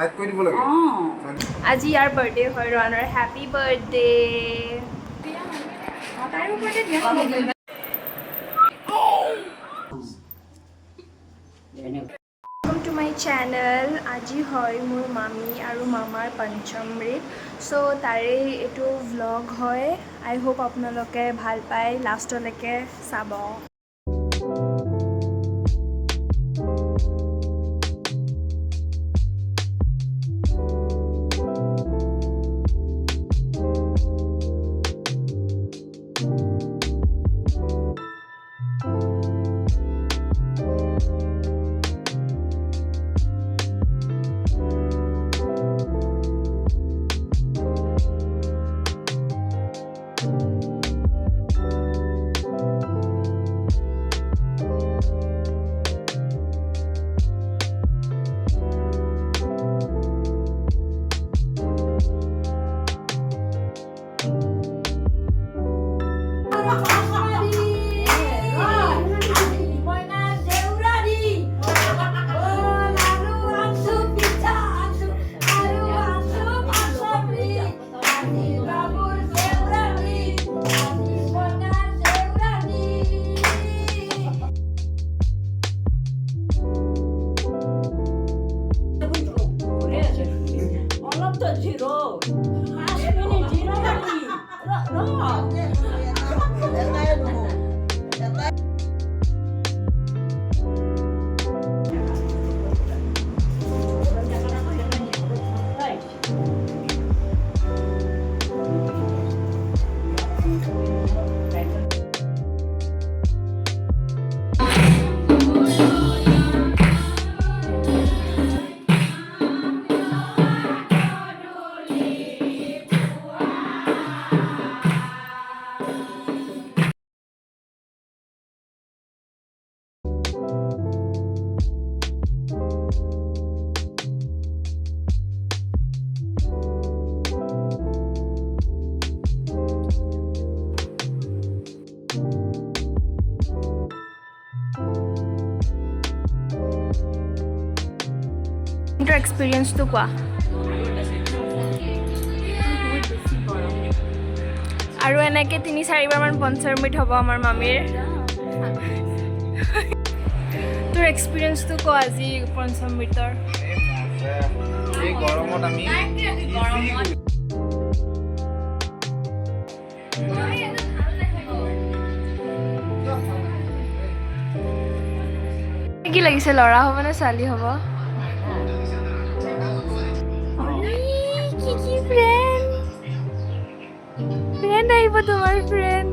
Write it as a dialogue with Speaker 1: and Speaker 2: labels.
Speaker 1: আজি ইয়াৰ বাৰ্থডে হয় ৰণৰ happy birthday Welcome to my channel. আজি হয় মোৰ মামী আৰু মামাৰ পঞ্চমৃত সো তাৰে এটো vlog হয় I hope আপোনালোকে ভাল পায় লাষ্টলৈকে চাব experience to কোৱা আৰু এনেকে 3-4 বাৰ মান পঞ্চমৃত হ'ব আমাৰ মামীৰ তোৰ এক্সপেৰিয়েন্স তো কোৱা আজি পঞ্চমৃতৰ
Speaker 2: এই গৰমত আমি
Speaker 1: কি লাগিছে লৰা হ'ব নে ছোৱালী হ'ব কি ফ্ৰেন্ড আহিব তোমাৰ ফ্ৰেন্ড